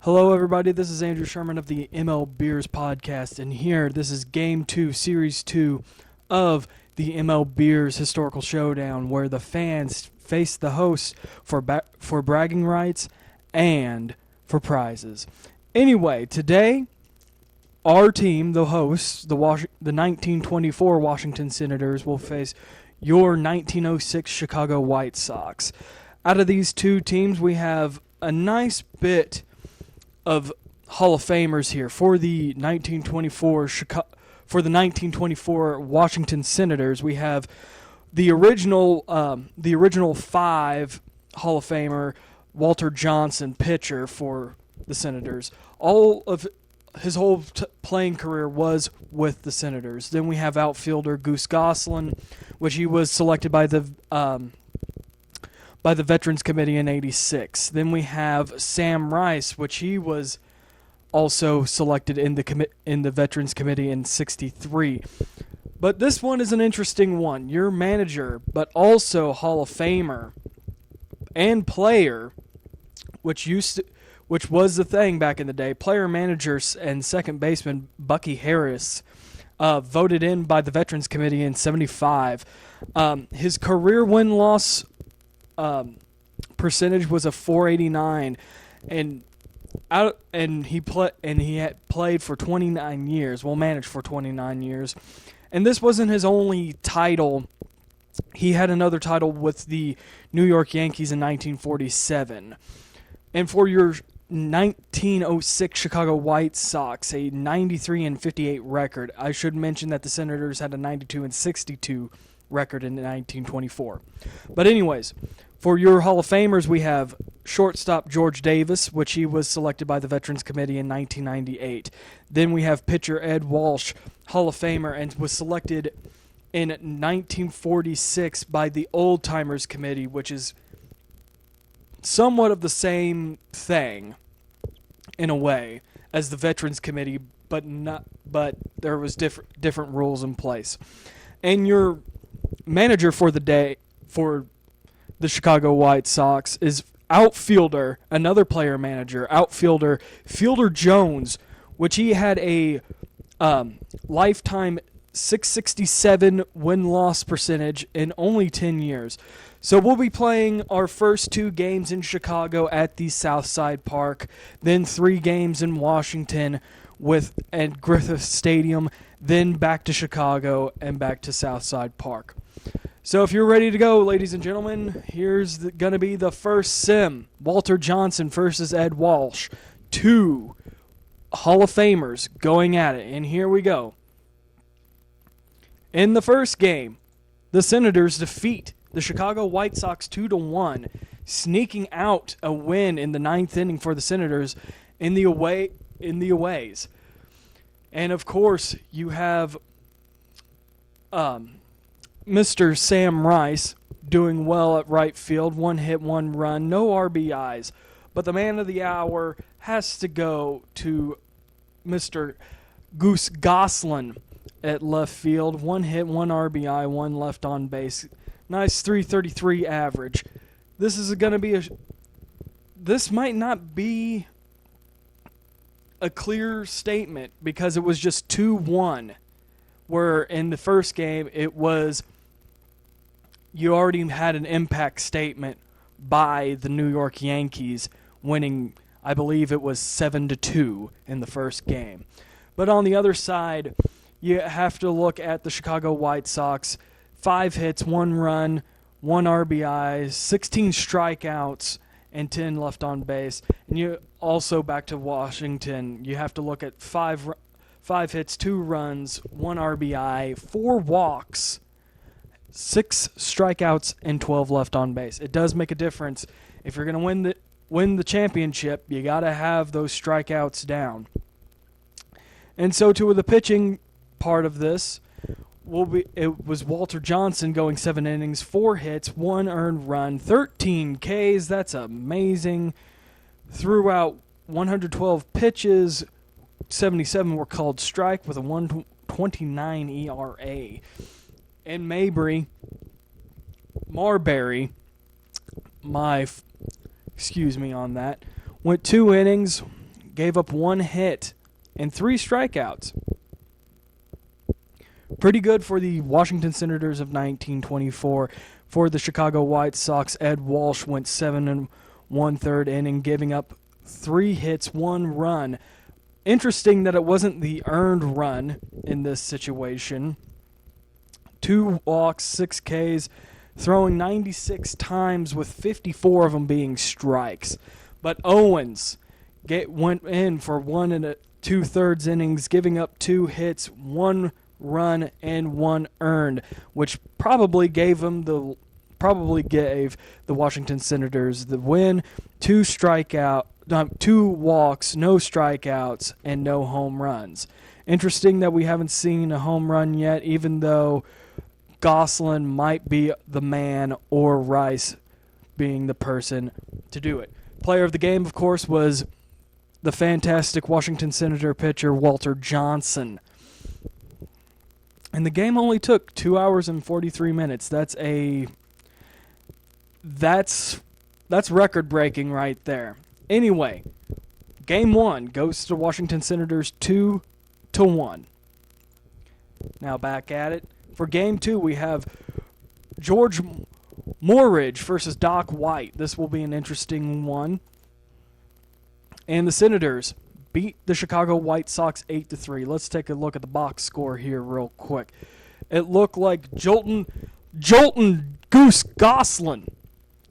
Hello, everybody. This is Andrew Sherman of the MLBeers podcast, and this is Game 2, Series 2 of the MLBeers Historical Showdown, where the fans face the hosts for bragging rights and for prizes. Anyway, today, our team, the hosts, the 1924 Washington Senators, will face your 1906 Chicago White Sox. Out of these two teams, we have a nice bit of Hall of Famers here for the 1924 Washington Senators. We have the original five Hall of Famer Walter Johnson, pitcher for the Senators. All of his whole playing career was with the Senators. Then we have outfielder Goose Goslin, which he was selected by the Veterans Committee in '86. Then we have Sam Rice, which he was also selected in the Veterans Committee in '63. But this one is an interesting one. Your manager, but also Hall of Famer and player, which was the thing back in the day. Player, manager, and second baseman Bucky Harris, voted in by the Veterans Committee in '75. His career win-loss percentage was a .489, and he had played for 29 years. Well, managed for 29 years, and this wasn't his only title. He had another title with the New York Yankees in 1947, and for your 1906 Chicago White Sox, a 93-58 record. I should mention that the Senators had a 92-62 record in 1924. But anyways, for your Hall of Famers, we have shortstop George Davis, which he was selected by the Veterans Committee in 1998. Then we have pitcher Ed Walsh, Hall of Famer, and was selected in 1946 by the Old Timers Committee, which is somewhat of the same thing in a way as the Veterans Committee, but there was different rules in place. And your manager for the day for the Chicago White Sox is outfielder, another player manager, outfielder Fielder Jones, which he had a lifetime .667 win-loss percentage in only 10 years. So we'll be playing our first two games in Chicago at the Southside Park, then 3 games in Washington at Griffith Stadium, then back to Chicago and back to Southside Park. So if you're ready to go, ladies and gentlemen, here's going to be the first sim. Walter Johnson versus Ed Walsh. 2 Hall of Famers going at it, and here we go. In the first game, the Senators defeat the Chicago White Sox 2-1, sneaking out a win in the 9th inning for the Senators in the aways. And of course, you have Mr. Sam Rice doing well at right field, 1 hit, 1 run, no RBIs. But the man of the hour has to go to Mr. Goose Goslin at left field, 1 hit, 1 RBI, 1 left on base. Nice .333 average. This might not be a clear statement because it was just 2-1, where in the first game you already had an impact statement by the New York Yankees winning, I believe it was 7-2 in the first game. But on the other side, you have to look at the Chicago White Sox. 5 hits, 1 run, 1 RBI, 16 strikeouts, and 10 left on base. And you also, back to Washington, you have to look at 5 hits, 2 runs, 1 RBI, 4 walks, 6 strikeouts, and 12 left on base. It does make a difference. If you're going to win the championship, you got to have those strikeouts down. And so to the pitching part of this, it was Walter Johnson going 7 innings, 4 hits, 1 earned run, 13 Ks. That's amazing. Threw out 112 pitches, 77 were called strike with a 1.29 ERA. And Marberry, excuse me on that, went 2 innings, gave up 1 hit and 3 strikeouts. Pretty good for the Washington Senators of 1924. For the Chicago White Sox, Ed Walsh went 7 1/3 inning, giving up 3 hits, 1 run. Interesting that it wasn't the earned run in this situation. 2 walks, 6 Ks, throwing 96 times with 54 of them being strikes. But Owens went in for 1 2/3 innings, giving up 2 hits, 1 run, and 1 earned, which probably gave the Washington Senators the win. 2 walks, no strikeouts, and no home runs. Interesting that we haven't seen a home run yet, even though Goslin might be the man or Rice being the person to do it. Player of the game, of course, was the fantastic Washington Senator pitcher Walter Johnson. And the game only took 2 hours and 43 minutes. That's record breaking right there. Anyway, game 1 goes to Washington Senators 2-1. Now back at it. For game 2, we have George Morridge versus Doc White. This will be an interesting one. And the Senators beat the Chicago White Sox 8-3. Let's take a look at the box score here real quick. It looked like Jolton Goose Goslin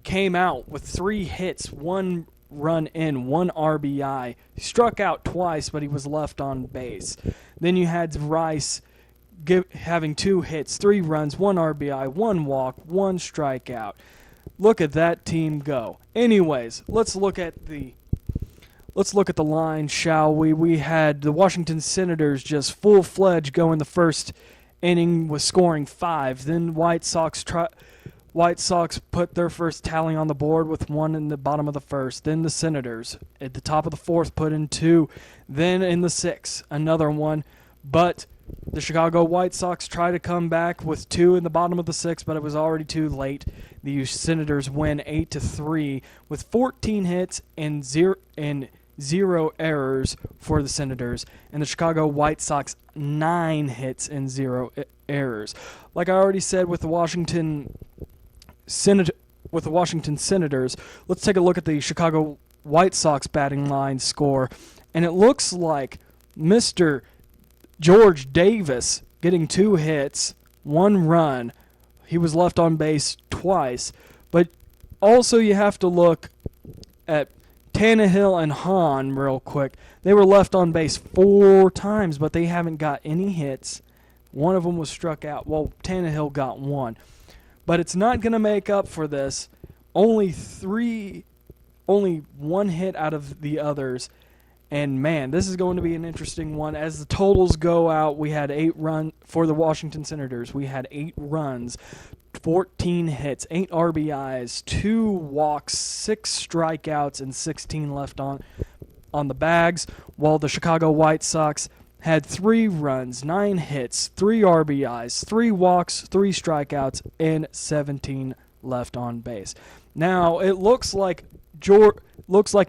came out with 3 hits, 1 run in, 1 RBI. He struck out twice, but he was left on base. Then you had Rice having 2 hits, 3 runs, 1 RBI, 1 walk, 1 strikeout. Look at that team go. Anyways, let's look at the line, shall we? We had the Washington Senators just full-fledged go in the first inning with scoring 5. Then White Sox put their first tally on the board with 1 in the bottom of the first. Then the Senators at the top of the 4th put in 2. Then in the 6th, another 1. But the Chicago White Sox tried to come back with 2 in the bottom of the 6th, but it was already too late. The Senators win 8-3 with 14 hits and 0 errors for the Senators, and the Chicago White Sox 9 hits and 0 errors. Like I already said with the Washington Senators, let's take a look at the Chicago White Sox batting line score, and it looks like Mr. George Davis getting 2 hits, 1 run. He was left on base twice, but also you have to look at Tannehill and Hahn real quick. They were left on base 4 times, but they haven't got any hits. 1 of them was struck out. Well, Tannehill got 1. But it's not going to make up for this. Only 1 hit out of the others. And, man, this is going to be an interesting one. As the totals go out, we had 8 runs for the Washington Senators. We had 8 runs, 14 hits, 8 RBIs, 2 walks, 6 strikeouts, and 16 left on the bags, while the Chicago White Sox had 3 runs, 9 hits, 3 RBIs, 3 walks, 3 strikeouts, and 17 left on base. Now, it looks like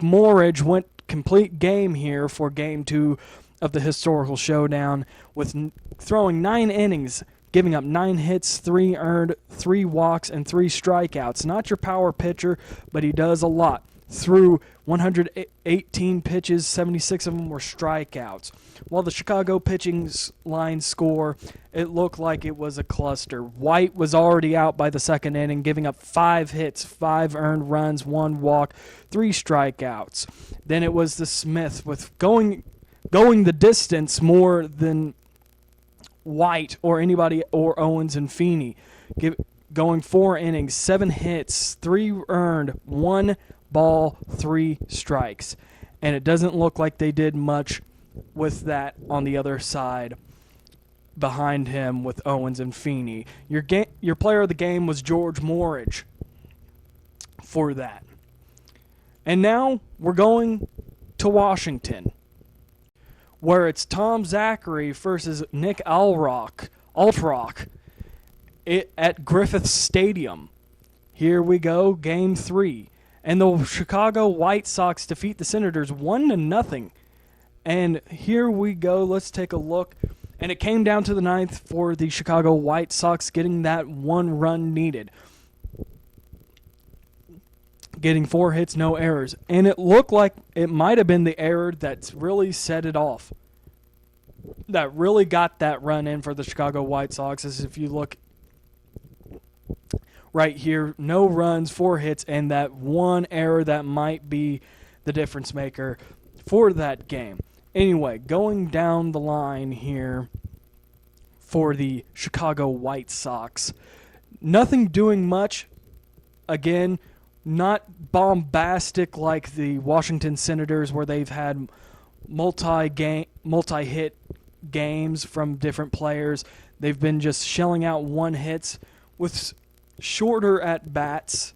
Morridge went complete game here for game 2 of the historical showdown, with throwing 9 innings, giving up 9 hits, 3 earned, 3 walks, and 3 strikeouts. Not your power pitcher, but he does a lot. Through 118 pitches, 76 of them were strikeouts. While the Chicago pitching line score, it looked like it was a cluster. White was already out by the 2nd inning, giving up 5 hits, 5 earned runs, 1 walk, 3 strikeouts. Then it was the Smith with going the distance more than White or anybody or Owens and Feeney. Going 4 innings, 7 hits, 3 earned, 1 ball, 3 strikes. And it doesn't look like they did much with that on the other side behind him with Owens and Feeney. Your player of the game was George Morridge for that. And now we're going to Washington, where it's Tom Zachary versus Nick Altrock at Griffith Stadium. Here we go, Game 3. And the Chicago White Sox defeat the Senators 1-0 And here we go. Let's take a look. And it came down to the ninth for the Chicago White Sox getting that one run needed. Getting 4 hits, no errors. And it looked like it might have been the error that's really set it off. That really got that run in for the Chicago White Sox. As if you look right here, no runs, 4 hits, and that one error that might be the difference maker for that game. Anyway, going down the line here for the Chicago White Sox. Nothing doing much. Again, not bombastic like the Washington Senators where they've had multi-hit games from different players. They've been just shelling out 1 hits with shorter at-bats.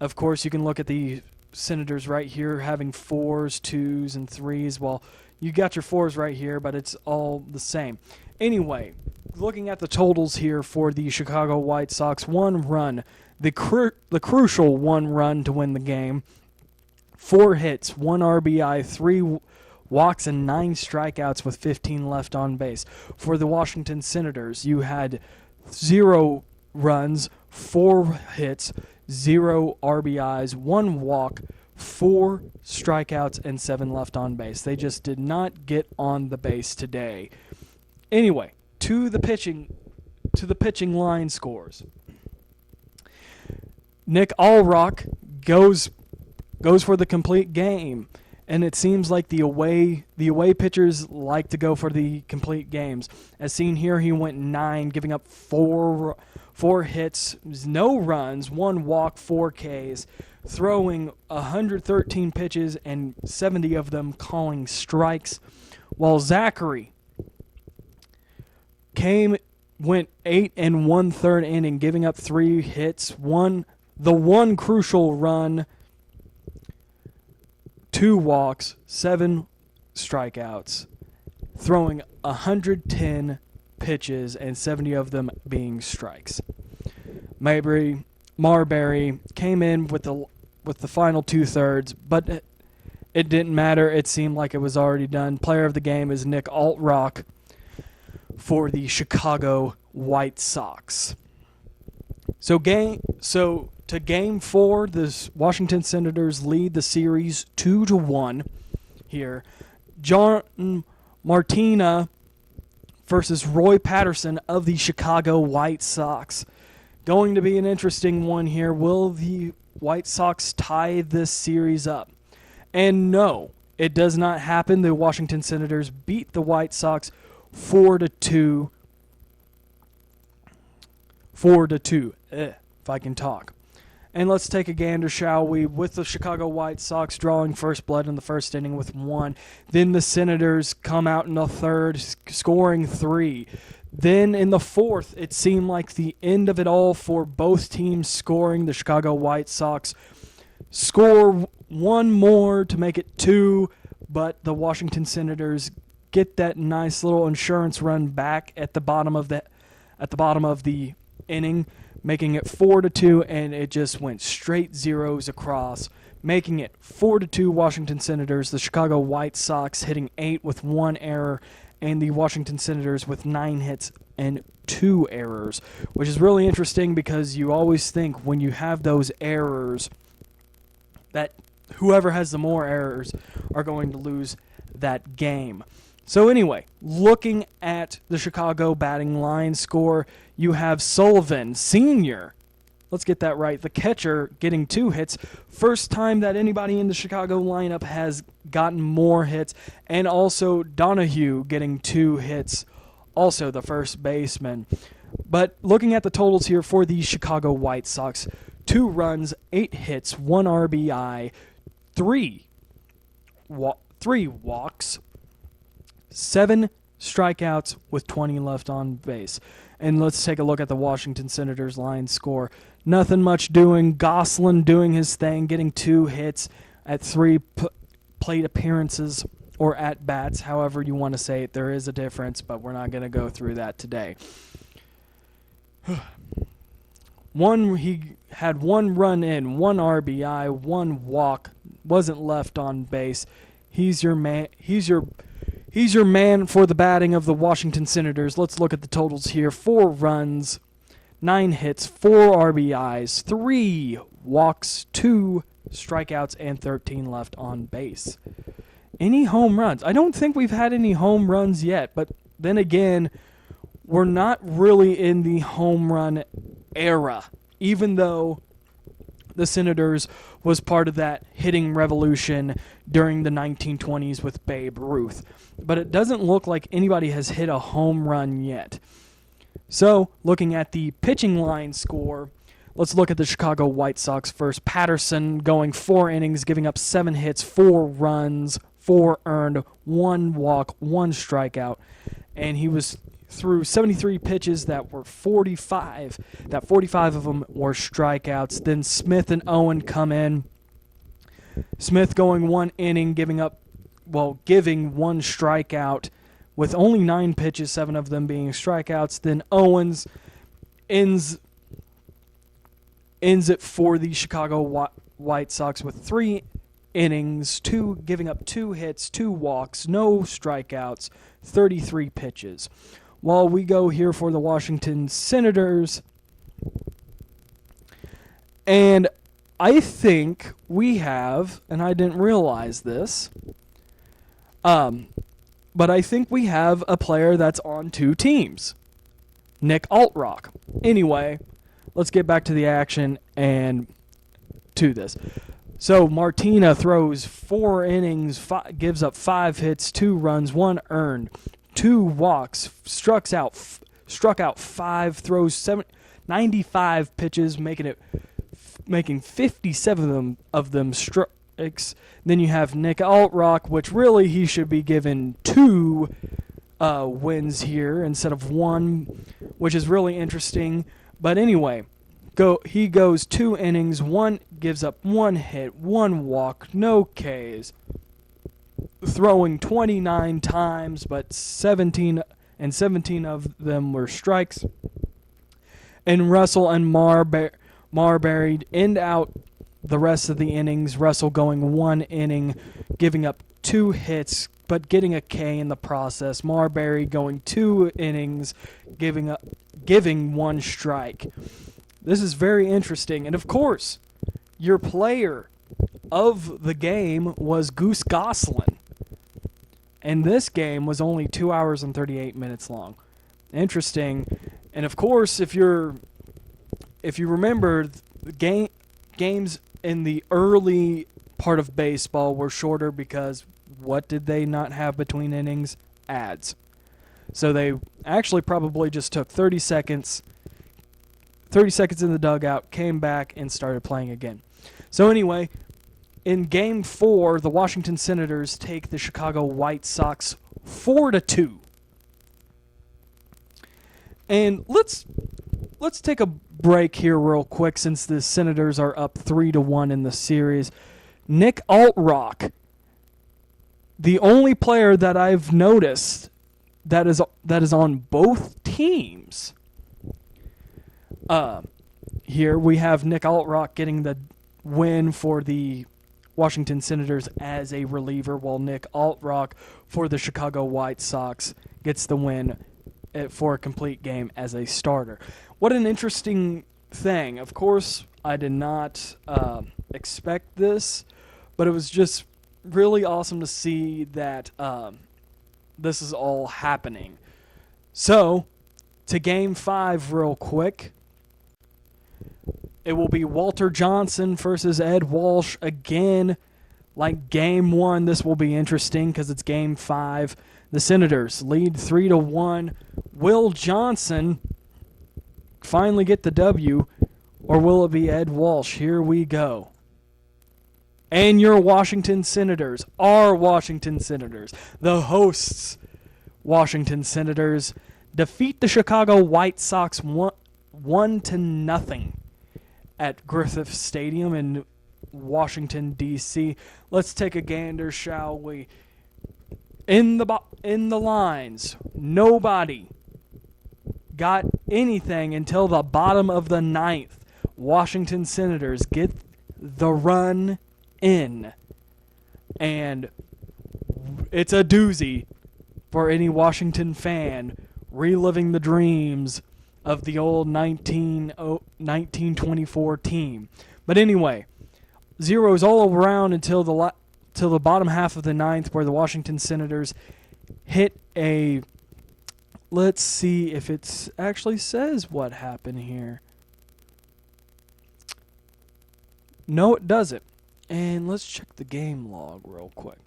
Of course, you can look at the Senators right here having 4s, 2s, and 3s. Well, you got your 4s right here, but it's all the same. Anyway, looking at the totals here for the Chicago White Sox, 1 run. The crucial 1 run to win the game. 4 hits, 1 RBI, 3 walks, and 9 strikeouts with 15 left on base. For the Washington Senators, you had 0 runs, 4 hits, 0 RBIs, 1 walk, 4 strikeouts, and 7 left on base. They just did not get on the base today. Anyway, to the pitching line scores. Nick Allrock goes for the complete game, and it seems like the away pitchers like to go for the complete games. As seen here, he went 9, giving up 4 hits, no runs, 1 walk, 4 Ks, throwing 113 pitches and 70 of them calling strikes, while Zachary went 8 1/3 inning, giving up 3 hits, the one crucial run, 2 walks, 7 strikeouts, throwing 110 pitches and 70 of them being strikes. Marberry came in with the final 2/3, but it didn't matter. It seemed like it was already done. Player of the game is Nick Allrock for the Chicago White Sox. So to Game 4, the Washington Senators lead the series 2-1 here. John Martina versus Roy Patterson of the Chicago White Sox. Going to be an interesting one here. Will the White Sox tie this series up? And no, it does not happen. The Washington Senators beat the White Sox 4-2. 4-2, if I can talk. And let's take a gander, shall we, with the Chicago White Sox drawing first blood in the first inning with 1. Then the Senators come out in the 3rd, scoring 3. Then in the 4th, it seemed like the end of it all for both teams scoring. The Chicago White Sox score 1 more to make it 2, but the Washington Senators get that nice little insurance run back at the bottom of the inning, making it 4-2, and it just went straight zeros across, making it 4-2 Washington Senators. The Chicago White Sox hitting 8 with 1 error, and the Washington Senators with 9 hits and 2 errors, which is really interesting because you always think when you have those errors that whoever has the more errors are going to lose that game. So anyway, looking at the Chicago batting line score, you have Sullivan, senior. Let's get that right. The catcher getting 2 hits. First time that anybody in the Chicago lineup has gotten more hits. And also Donahue getting 2 hits. Also the first baseman. But looking at the totals here for the Chicago White Sox, 2 runs, 8 hits, 1 RBI, 3 walks, 7 strikeouts with 20 left on base. And let's take a look at the Washington Senators line score. Nothing much doing. Goslin doing his thing, getting 2 hits at 3 plate appearances or at-bats, however you want to say it. There is a difference, but we're not going to go through that today. He had 1 run in, 1 RBI, 1 walk, wasn't left on base. He's your He's your man for the batting of the Washington Senators. Let's look at the totals here. 4 runs, 9 hits, 4 RBIs, 3 walks, 2 strikeouts, and 13 left on base. Any home runs? I don't think we've had any home runs yet, but then again, we're not really in the home run era, even though the Senators was part of that hitting revolution during the 1920s with Babe Ruth. But it doesn't look like anybody has hit a home run yet. So, looking at the pitching line score, let's look at the Chicago White Sox first. Patterson going 4 innings, giving up 7 hits, 4 runs, 4 earned, 1 walk, 1 strikeout. And he was through 73 pitches that were 45. That 45 of them were strikeouts. Then Smith and Owen come in. Smith going 1 inning, giving 1 strikeout with only 9 pitches, 7 of them being strikeouts. Then Owens ends it for the Chicago White Sox with 3 innings, giving up 2 hits, 2 walks, no strikeouts, 33 pitches. While we go here for the Washington Senators, and I think we have, and I didn't realize this, but I think we have a player that's on 2 teams, Nick Altrock. Anyway, let's get back to the action and to this. So Martina throws 4 innings, gives up 5 hits, 2 runs, 1 earned, 2 walks, struck out 5, throws 95 pitches, making 57 of them strikes. Then you have Nick Altrock, which really he should be given 2 wins here instead of 1, which is really interesting. But anyway, he goes 2 innings, gives up 1 hit, 1 walk, no Ks, throwing 29 times, but 17 of them were strikes. And Russell and Marberry end out the rest of the innings. Russell going 1 inning, giving up 2 hits, but getting a K in the process. Marberry going 2 innings, giving 1 strike. This is very interesting. And of course, your player of the game was Goose Goslin. And this game was only 2 hours and 38 minutes long. Interesting. And of course, if you remember, the games in the early part of baseball were shorter because what did they not have between innings? Ads. So they actually probably just took 30 seconds in the dugout, came back, and started playing again. So anyway, in Game 4, the Washington Senators take the Chicago White Sox 4-2. And let's take a break here real quick since the Senators are up 3-1 in the series. Nick Altrock, the only player that I've noticed that is on both teams. Here we have Nick Altrock getting the win for the Washington Senators as a reliever, while Nick Altrock for the Chicago White Sox gets the win for a complete game as a starter. What an interesting thing. Of course, I did not expect this, but it was just really awesome to see that this is all happening. So, to Game 5 real quick. It will be Walter Johnson versus Ed Walsh again. Like Game 1, this will be interesting because it's Game 5. The Senators lead 3-1. Will Johnson finally get the W, or will it be Ed Walsh? Here we go. And your Washington Senators, our Washington Senators, the hosts Washington Senators, defeat the Chicago White Sox 1-0 at Griffith Stadium in Washington, D.C. Let's take a gander, shall we? In the lines, nobody got anything until the bottom of the 9th. Washington Senators get the run in. And it's a doozy. for any Washington fan reliving the dreams of the old 1924 team. But anyway, zeros all around until the bottom half of the ninth, where the Washington Senators hit a... Let's see if it actually says what happened here. No, it doesn't. And let's check the game log real quick.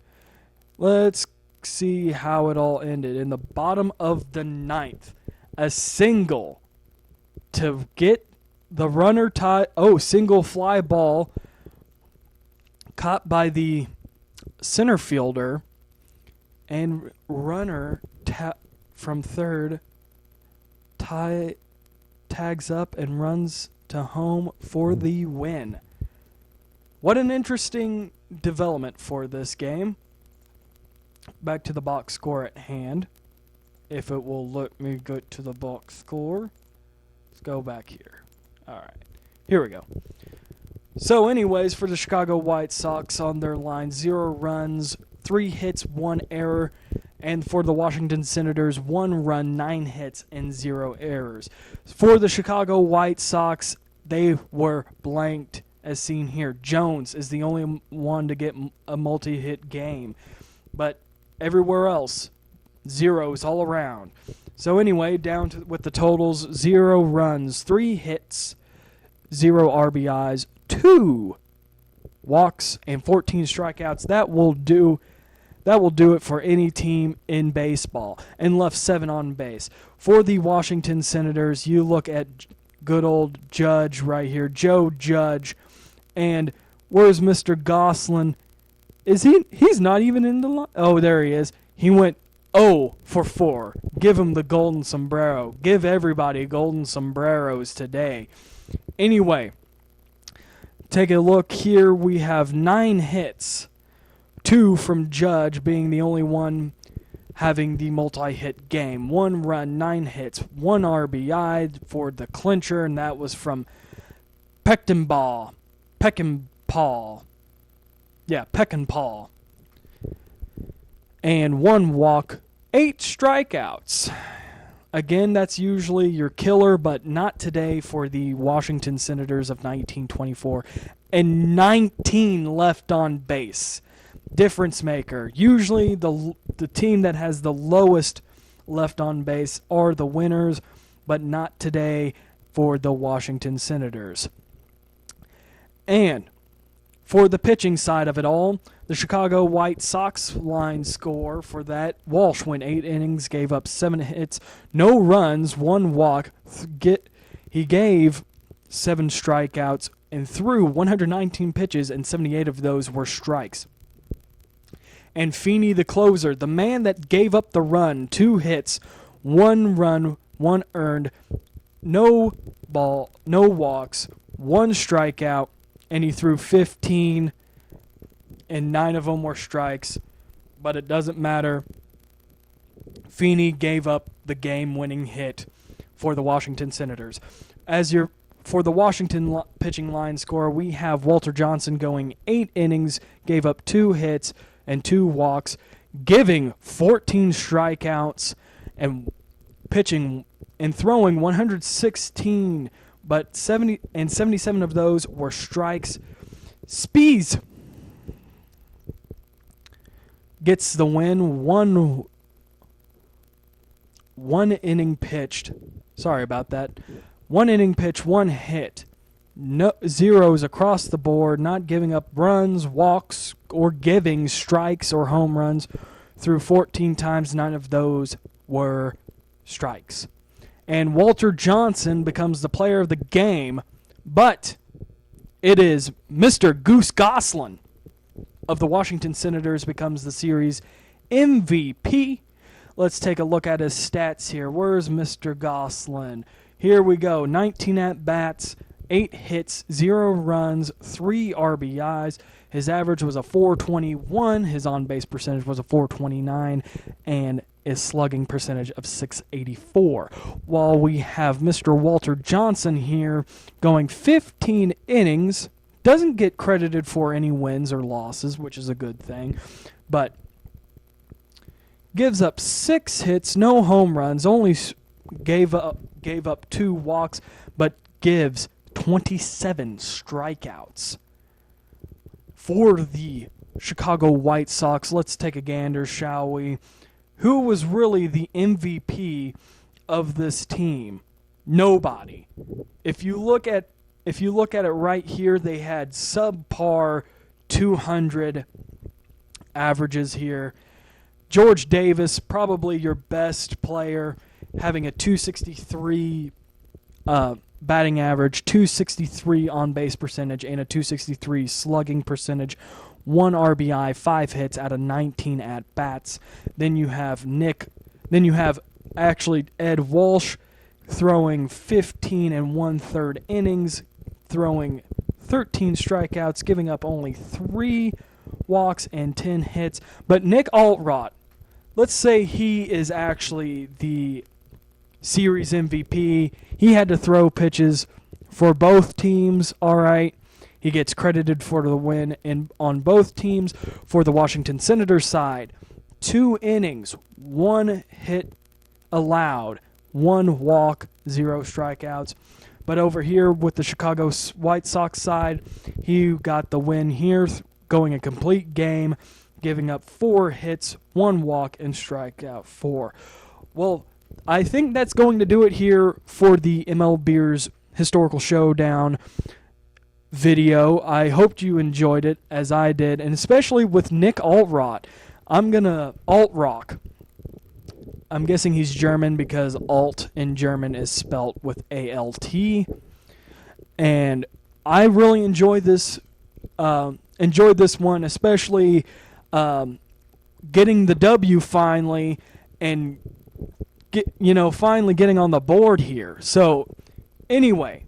Let's see how it all ended. In the bottom of the ninth, a single to get the runner tie. Oh, single fly ball caught by the center fielder, and runner from third tags up and runs to home for the win. What an interesting development for this game. Back to the box score at hand. If it will let me go to the box score. Let's go back here. Alright. Here we go. So anyways, for the Chicago White Sox on their line, 0 runs, 3 hits, 1 error. And for the Washington Senators, 1 run, 9 hits, and 0 errors. For the Chicago White Sox, they were blanked, as seen here. Jones is the only one to get a multi-hit game. But everywhere else, zeros all around. So anyway, down to with the totals, 0 runs, 3 hits, 0 RBIs, 2 walks, and 14 strikeouts. That will do it for any team in baseball, and left 7 on base. For the Washington Senators, you look at good old Judge right here, Joe Judge, and where's Mr. Goslin? He's not even in the line. Oh, there he is. He went 0 for 4. Give him the golden sombrero. Give everybody golden sombreros today. Anyway, take a look here. We have 9 hits. 2 from Judge being the only one having the multi-hit game. 1 run, 9 hits, 1 RBI for the clincher, and that was from Peckinpah. And 1 walk, 8 strikeouts. Again, that's usually your killer, but not today for the Washington Senators of 1924. And 19 left on base. Difference maker. Usually the team that has the lowest left on base are the winners, but not today for the Washington Senators. And for the pitching side of it all, the Chicago White Sox line score for that, Walsh went 8 innings, gave up 7 hits, no runs, 1 walk. He gave 7 strikeouts and threw 119 pitches, and 78 of those were strikes. And Feeney, the closer, the man that gave up the run, 2 hits, 1 run, 1 earned, no walks, 1 strikeout, and he threw 15, and 9 of them were strikes. But it doesn't matter. Feeney gave up the game-winning hit for the Washington Senators. For the Washington pitching line score, we have Walter Johnson going 8 innings, gave up 2 hits and 2 walks, giving 14 strikeouts and pitching and throwing 116, but 77 of those were strikes. Spees gets the win. One inning pitched. Sorry about that. 1 inning pitch, 1 hit. No zeros across the board, not giving up runs, walks, or giving strikes or home runs. Through 14 times, 9 of those were strikes. And Walter Johnson becomes the player of the game, but it is Mr. Goose Goslin of the Washington Senators becomes the series MVP. Let's take a look at his stats here. Where's Mr. Goslin? Here we go. 19 at-bats, 8 hits, 0 runs, 3 RBIs. His average was a .421. His on-base percentage was a .429. And his slugging percentage of .684. While we have Mr. Walter Johnson here going 15 innings. Doesn't get credited for any wins or losses, which is a good thing. But gives up 6 hits, no home runs, only gave up 2 walks, but gives 27 strikeouts. For the Chicago White Sox, let's take a gander, shall we? Who was really the MVP of this team? Nobody. If you look at it right here, they had subpar 200 averages here. George Davis, probably your best player, having a 263 batting average, 263 on-base percentage, and a 263 slugging percentage, 1 RBI, 5 hits out of 19 at-bats. Then you have Ed Walsh throwing 15 1/3 innings, throwing 13 strikeouts, giving up only 3 walks and 10 hits. But Nick Altrott, let's say he is actually the series MVP. He had to throw pitches for both teams, all right. He gets credited for the win on both teams. For the Washington Senators side, 2 innings, 1 hit allowed, 1 walk, 0 strikeouts. But over here with the Chicago White Sox side, he got the win here, going a complete game, giving up 4 hits, 1 walk, and strikeout 4. Well, I think that's going to do it here for the MLBeers Historical Showdown video. I hoped you enjoyed it as I did, and especially with Nick Altrott. Altrock. I'm guessing he's German because alt in German is spelt with A-L-T. And I really enjoyed this one, especially getting the W finally and finally getting on the board here. So anyway,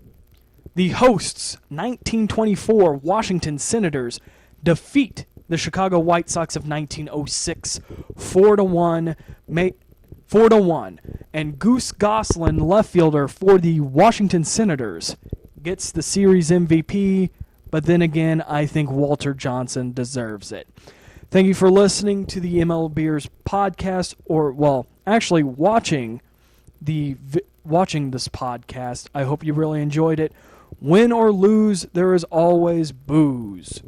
the hosts, 1924 Washington Senators, defeat the Chicago White Sox of 1906 4-1. 4-1, and Goose Goslin, left fielder for the Washington Senators, gets the series MVP, but then again, I think Walter Johnson deserves it. Thank you for listening to the MLBeers podcast, actually watching this podcast. I hope you really enjoyed it. Win or lose, there is always booze.